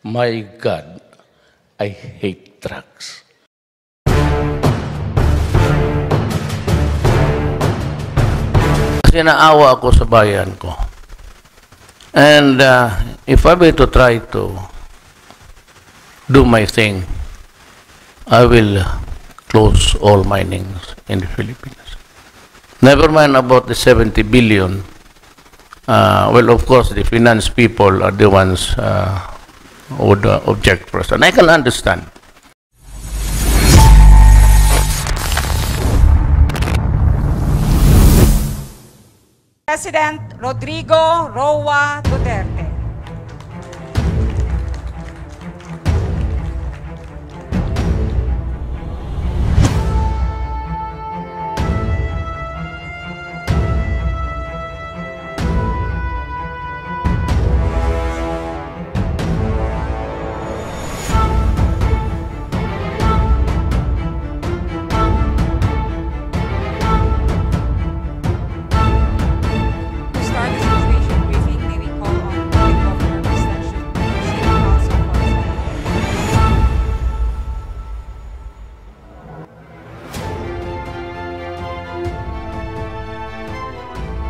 My God, I hate trucks. Kasi naawa ako sa bayan ko. And if I were to try to do my thing, I will close all minings in the Philippines. Never mind about the 70 billion. Well, of course, the finance people are the ones who would object first. And I can understand. President Rodrigo Duterte.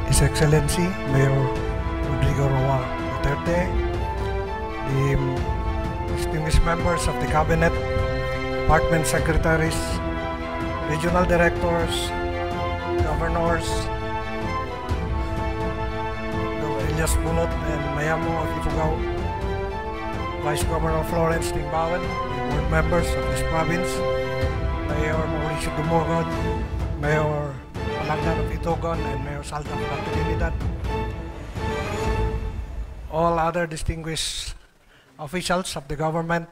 His Excellency Mayor Rodrigo Duterte, the distinguished members of the Cabinet, department secretaries, regional directors, governors, Elias Bunot and Mayamo of Ifugao, Vice Governor Florence Tingbawan, the board members of this province, Mayor Mauricio Dumogon, Mayor Palanggan of Itogon, and Mayor Salta of Trinidad. All other distinguished officials of the government,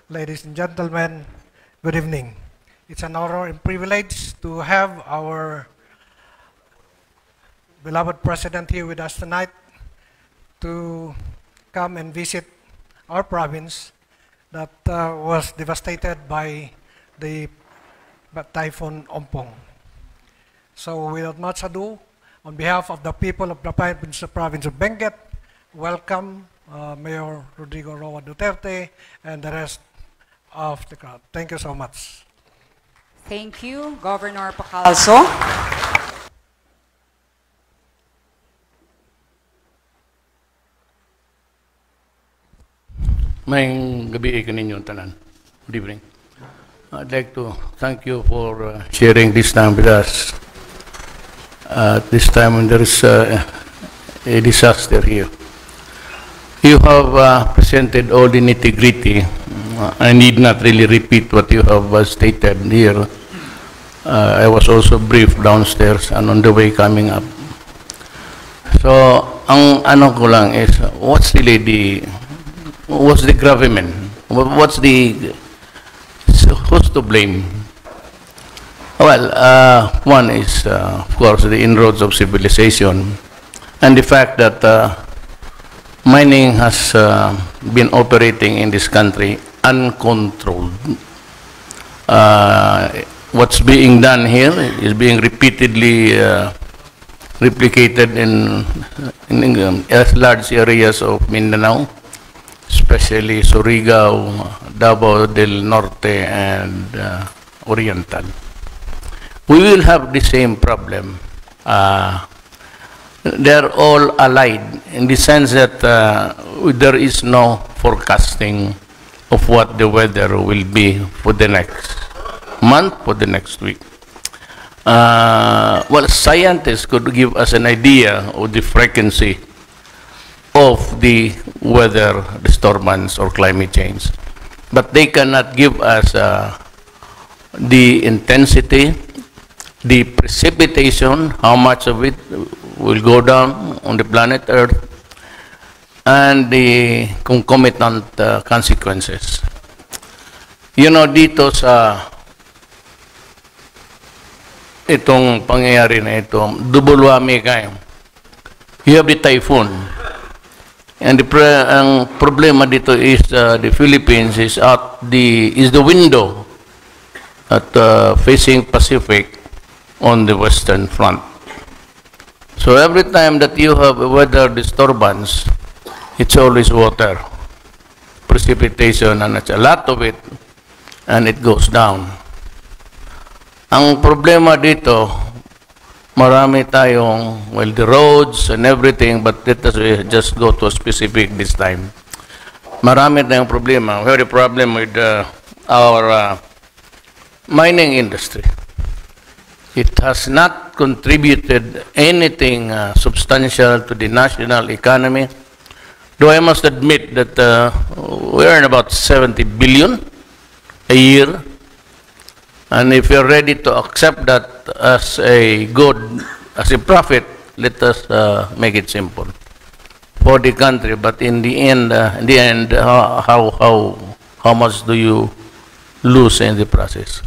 ladies and gentlemen, good evening. It's an honor and privilege to have our beloved President here with us tonight to come and visit our province that was devastated by the Typhoon Ompong. So without much ado, on behalf of the people of the province of Benguet, welcome Mayor Rodrigo Duterte and the rest of the crowd. Thank you so much. Thank you, Governor Pacalso. Mayang gabi kaninyo tanan. Good evening. I'd like to thank you for sharing this time with us. This time when there is a disaster here. You have presented all the nitty-gritty. I need not really repeat what you have stated here. I was also briefed downstairs and on the way coming up. So, ang ano ko lang is, what's the gravamen? What's the, who's to blame? Well, one is, of course, the inroads of civilization and the fact that mining has been operating in this country uncontrolled. What's being done here is being repeatedly replicated in large areas of Mindanao, especially Surigao, Davao del Norte, and Oriental. We will have the same problem. They're all allied in the sense that there is no forecasting of what the weather will be for the next month, for the next week. Well, scientists could give us an idea of the frequency of the weather disturbance or climate change, but they cannot give us the intensity, the precipitation, how much of it will go down on the planet Earth, and the concomitant consequences. You know, dito sa itong pangyayari na ito, dubulwami kayo. You have the typhoon. And ang problema dito is the Philippines is the window at facing Pacific on the western front. So every time that you have a weather disturbance, it's always water. precipitation, and it's a lot of it, and it goes down. Ang problema dito, marami tayong, well, the roads and everything, but let us just go to a specific this time. Marami tayong problema. We have a problem with our mining industry. It has not contributed anything substantial to the national economy, though I must admit that we earn about 70 billion a year. And if you're ready to accept that as a good, as a profit, let us make it simple for the country. But in the end, how much do you lose in the process?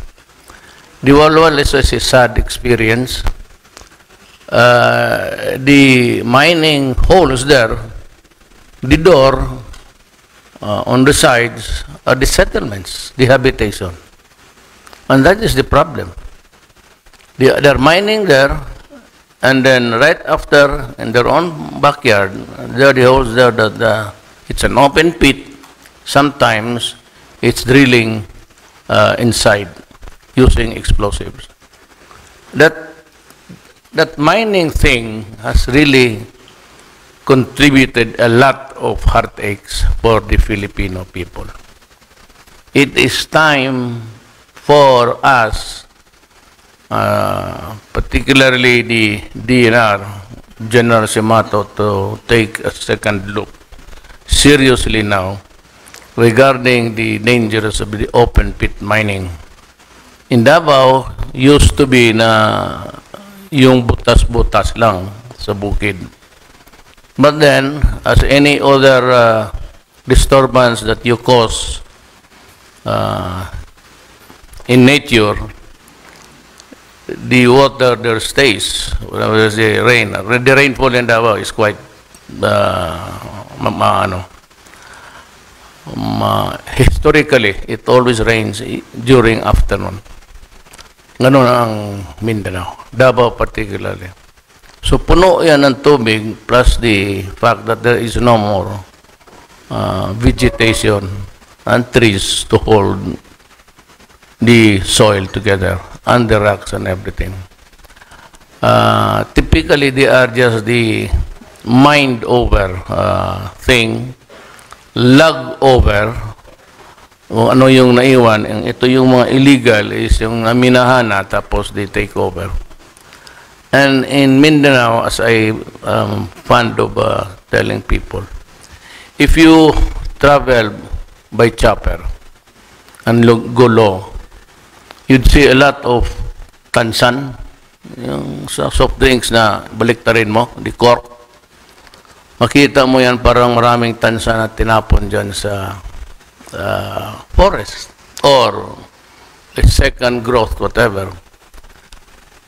The Walwal is a sad experience. The mining holes there, the door on the sides are the settlements, the habitation. And that is the problem. They're mining there, and then right after, in their own backyard, there are the holes there that it's an open pit. Sometimes it's drilling inside using explosives. That mining thing has really contributed a lot of heartaches for the Filipino people. It is time for us, particularly the DNR, General Simato, to take a second look seriously now regarding the dangers of the open pit mining. In Davao, used to be na yung butas-butas lang sa bukid. But then, as any other disturbance that you cause in nature, the water there stays. Whenever the rain, the rainfall in Davao is quite historically, it always rains during afternoon. Ganun ang Mindanao, Davao particularly. So puno yan ng tubig, plus the fact that there is no more vegetation and trees to hold the soil together, and the rocks and everything. Typically, they are just the mined over thing, lug over, o ano yung naiwan, ito yung mga illegal is yung naminahana tapos they take over. And in Mindanao, as I fond of telling people, if you travel by chopper and go low, you'd see a lot of tansan, yung sa soft drinks na baliktarin mo, the cork. Makita mo yan parang maraming tansan na tinapon dyan sa forest or a second growth, whatever.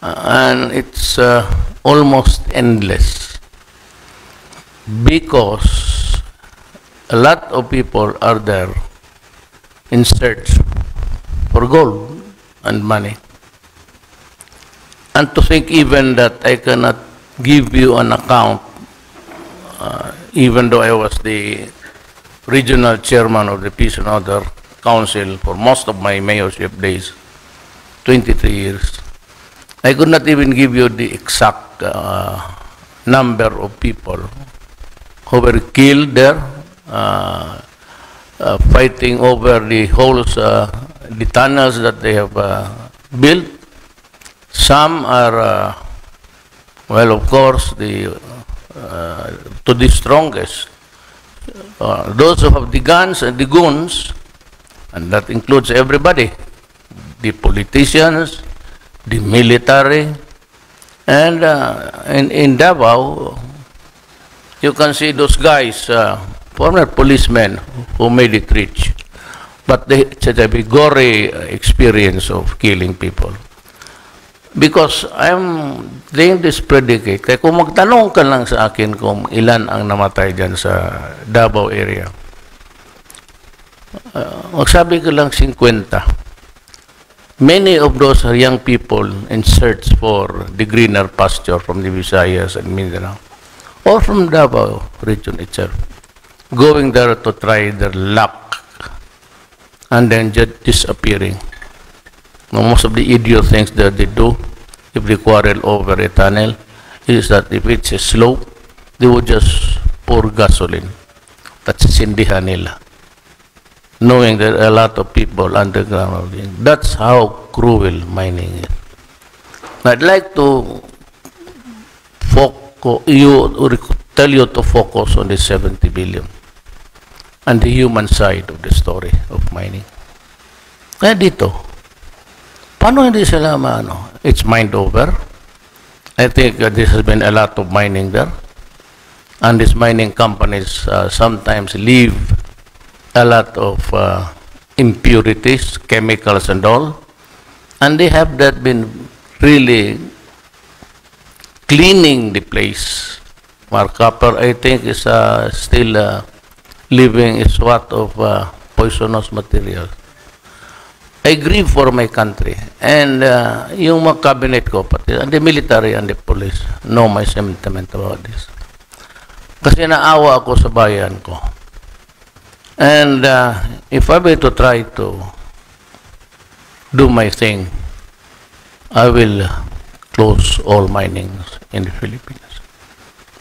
And it's almost endless because a lot of people are there in search for gold and money. And to think even that I cannot give you an account, even though I was the regional chairman of the Peace and Order Council for most of my mayorship days, 23 years, I could not even give you the exact number of people who were killed there, fighting over the holes, the tunnels that they have built. Some are, well, of course, to the strongest. Those who have the guns and the goons, and that includes everybody, the politicians, the military, and in Davao, you can see those guys, former policemen who made it rich, but they had a gory experience of killing people. Because I'm laying this predicate, kaya kung magtanong ka lang sa akin kung ilan ang namatay dyan sa Davao area, magsabi ka lang 50. Many of those are young people in search for the greener pasture from the Visayas and Mindanao, or from Davao region itself, going there to try their luck and then just disappearing. Now, most of the idiot things that they do, if they quarrel over a tunnel, is that if it's a slope, they would just pour gasoline. That's sindihan nila. Knowing there are a lot of people underground. That's how cruel mining is. I'd like to tell you to focus on the 70 billion and the human side of the story of mining. Kaya dito, paano hindi sila maano? It's mined over. I think this has been a lot of mining there. And these mining companies sometimes leave a lot of impurities, chemicals and all. And they have that been really cleaning the place. Mark copper, I think, is still living is what of poisonous material. I grieve for my country. And yung mga cabinet ko, pati the military and the police, know my sentiment about this. Kasi naawa ako sa bayan ko. And if I were to try to do my thing, I will close all minings in the Philippines.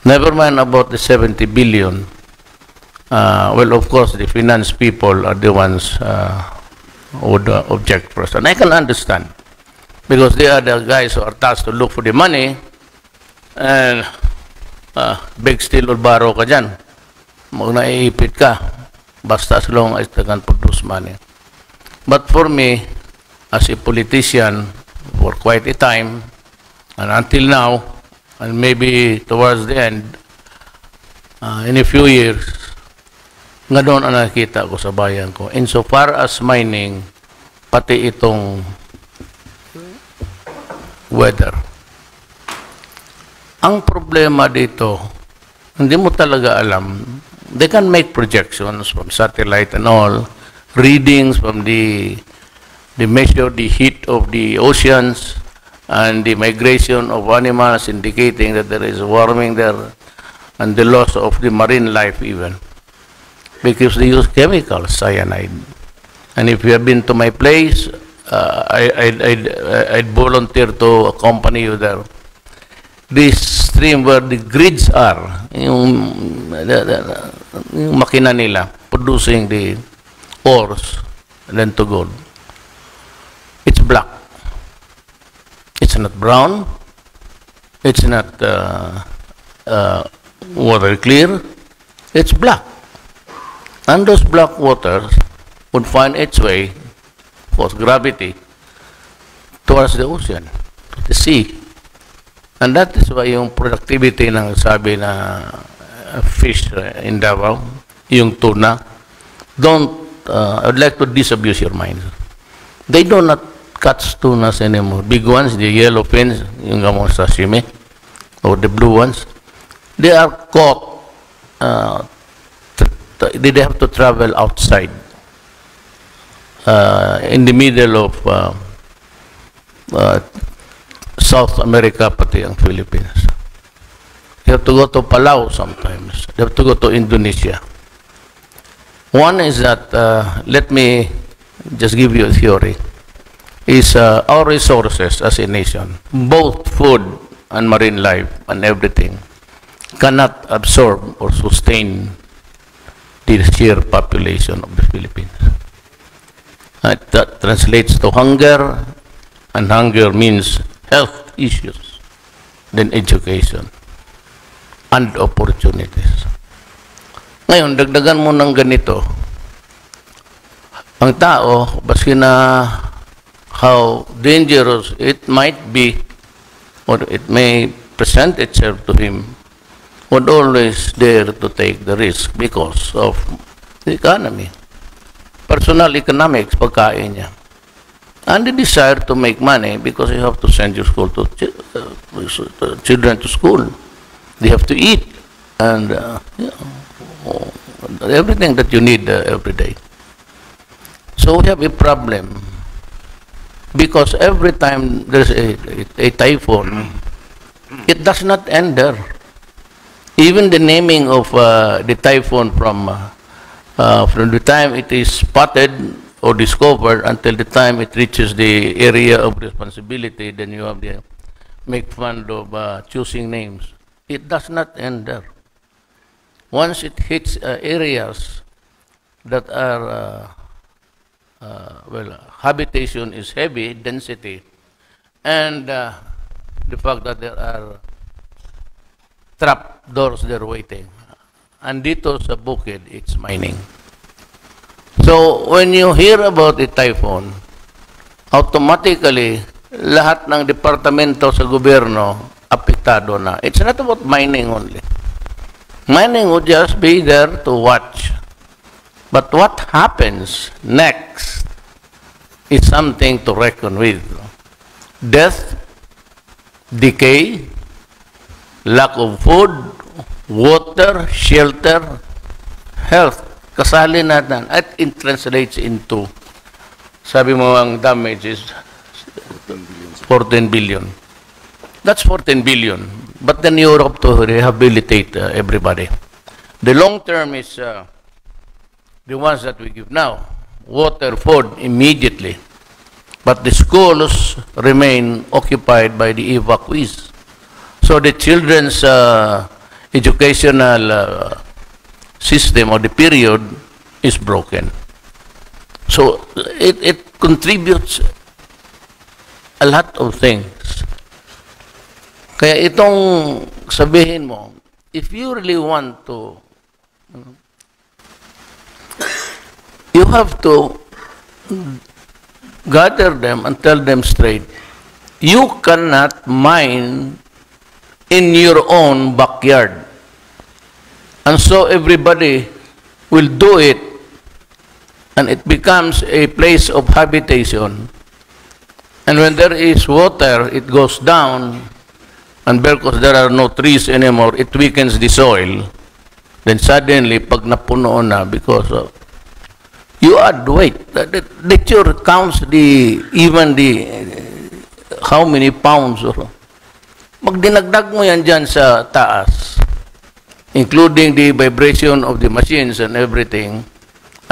Never mind about the 70 billion. Well, of course, the finance people are the ones who would object first. And I can understand. Because they are the guys who are tasked to look for the money. And big steal or borrow ka dyan. Naiipit ka. Basta as long as they can produce money. But for me, as a politician, for quite a time, and until now, and maybe towards the end, in a few years, nga doon ang nakikita ko sa bayan ko. Insofar as mining, pati itong weather. Ang problema dito, hindi mo talaga alam. They can make projections from satellite and all, readings from the measure the heat of the oceans and the migration of animals indicating that there is warming there and the loss of the marine life even. Because they use chemicals, cyanide. And if you have been to my place, I'd volunteer to accompany you there. This stream where the grids are, yung makina nila, producing the ores and then to gold. It's black. It's not brown. It's not water clear. It's black. And those black waters would find its way, force gravity, towards the ocean, to the sea. And that is why yung productivity ng sabi na fish in Davao, yung tuna, I'd like to disabuse your mind. They do not catch tunas anymore. Big ones, the yellow fins, yung gamong sashimi, or the blue ones, they are caught, they have to travel outside, in the middle of South America, pati ang Philippines. You have to go to Palau sometimes. You have to go to Indonesia. One is that, let me just give you a theory, is our resources as a nation, both food and marine life and everything, cannot absorb or sustain the sheer population of the Philippines. That translates to hunger, and hunger means health issues, then education, and opportunities. Ngayon, dagdagan mo ng ganito, ang tao, baski na how dangerous it might be, or it may present itself to him, would always dare to take the risk because of the economy. Personal economics, pagkain niya. And the desire to make money because you have to send your school to children to school. They have to eat and everything that you need every day. So we have a problem because every time there's a typhoon, it does not end there. Even the naming of the typhoon from the time it is spotted or discovered until the time it reaches the area of responsibility, then you have to make fun of choosing names. It does not end there. Once it hits areas that are, habitation is heavy, density, and the fact that there are trap doors there waiting. And dito sa bukid, it's mining. So, when you hear about a typhoon, automatically, lahat ng departamento sa gobyerno, apektado na. It's not about mining only. Mining would just be there to watch. But what happens next is something to reckon with. Death, decay, lack of food, water, shelter, health. Kasali natin. At it translates into, sabi mo ang damage is 14 billion. That's 14 billion. But then you have to rehabilitate everybody. The long term is the ones that we give now. Water, food, immediately. But the schools remain occupied by the evacuees. So the children's educational system or the period is broken. So it contributes a lot of things. Kaya itong sabihin mo, if you really want to, you have to gather them and tell them straight, you cannot mine in your own backyard. And so everybody will do it, and it becomes a place of habitation. And when there is water, it goes down, and because there are no trees anymore, it weakens the soil. Then suddenly, pag napuno na, because of, you add weight. Nature counts even how many pounds. Magdinagdag mo yan dyan sa taas, including the vibration of the machines and everything,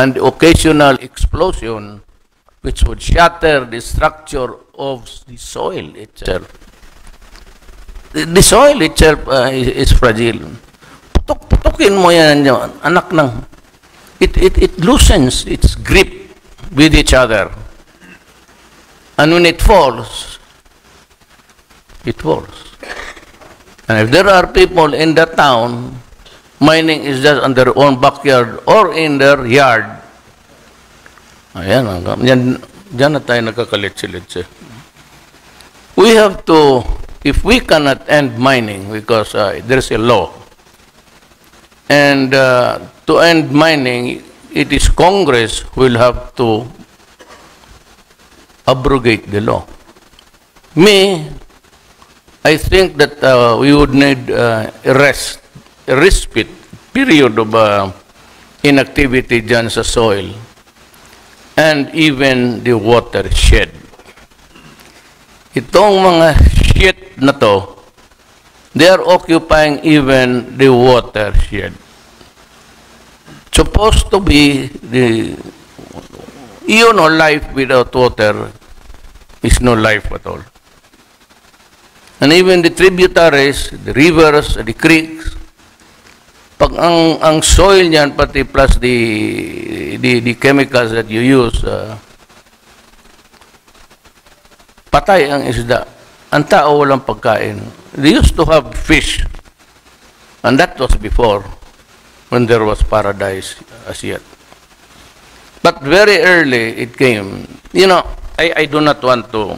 and the occasional explosion, which would shatter the structure of the soil itself. The soil itself is fragile. Putukin mo yan, anak ng, it loosens its grip with each other. And when it falls, it falls. And if there are people in the town, mining is just on their own backyard or in their yard, ayan, dyan na tayo nagkakalit-silit. We have to, if we cannot end mining, because there's a law, and to end mining, it is Congress who will have to abrogate the law. I think that we would need a respite period of inactivity dyan sa soil, and even the watershed. Itong mga shit na to, they are occupying even the watershed. Supposed to be life without water is no life at all. And even the tributaries, the rivers, the creeks, pag ang soil niyan, pati plus the chemicals that you use, patay ang isda. Ang tao walang pagkain. They used to have fish. And that was before, when there was paradise as yet. But very early it came. You know, I do not want to,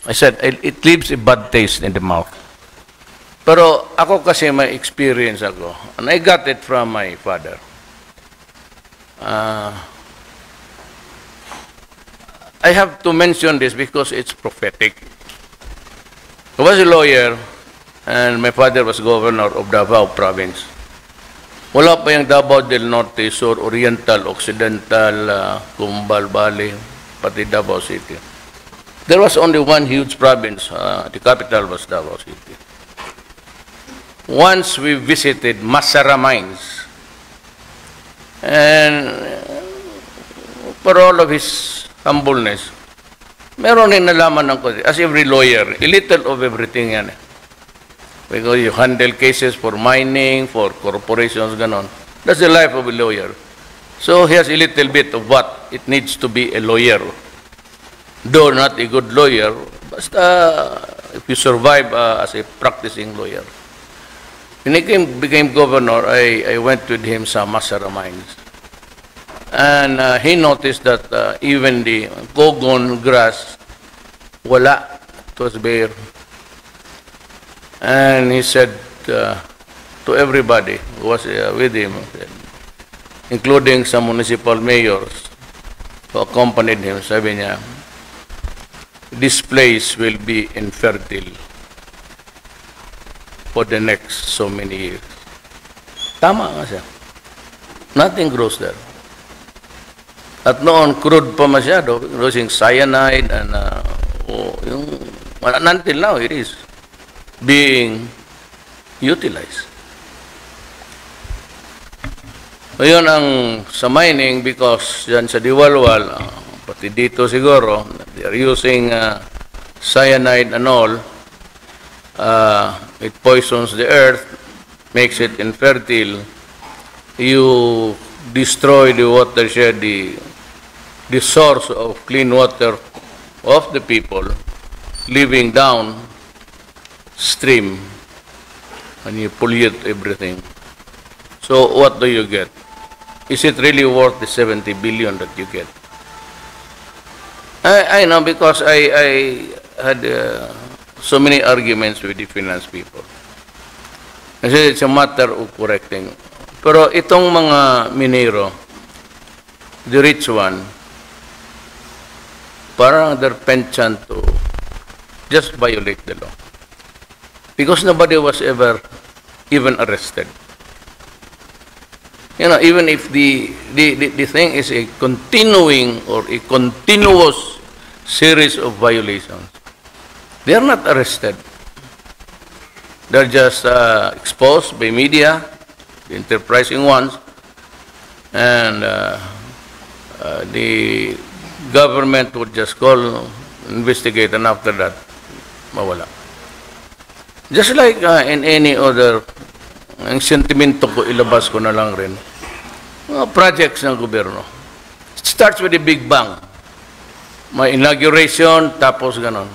I said, it leaves a bad taste in the mouth. Pero ako kasi may experience ako. And I got it from my father. I have to mention this because it's prophetic. I was a lawyer, and my father was governor of Davao Province. Wala pa yung Davao del Norte, Sur, Oriental, Occidental, Cumbal, Bali, pati Davao City. There was only one huge province. The capital was Davao City. Once we visited Masara Mines, and for all of his humbleness, meron din nalaman ng konti. As every lawyer, a little of everything yan. Because you handle cases for mining, for corporations, ganon. That's the life of a lawyer. So he has a little bit of what it needs to be a lawyer. Though not a good lawyer, but if you survive as a practicing lawyer. When he became governor, I went with him sa Masara mines. And he noticed that even the cogon grass, wala. It was bare. And he said to everybody who was with him, including some municipal mayors who accompanied him, sabi niya, this place will be infertile for the next so many years. Tama nga siya. Nothing grows there. At noon, crude pa masyado, using cyanide and until now it is being utilized. Ngayon ang sa mining, because yan sa Diwalwal, pati dito siguro, they are using cyanide and all, it poisons the earth, makes it infertile. You destroy the watershed, the source of clean water of the people living down stream, and you pollute everything. So what do you get? Is it really worth the 70 billion that you get? I know, because I had so many arguments with the finance people. I said it's a matter of correcting. Pero itong mga minero, the rich one, parang they're penchant to just violate the law. Because nobody was ever even arrested. You know, even if the thing is a continuing or a continuous series of violations, they are not arrested. They're just exposed by media, the enterprising ones, and the government would just call, investigate, and after that, mawala. Just like in any other, ang sentimento ko, ilabas ko na lang rin, mga projects ng gobyerno. It starts with a big bang. May inauguration, tapos ganon.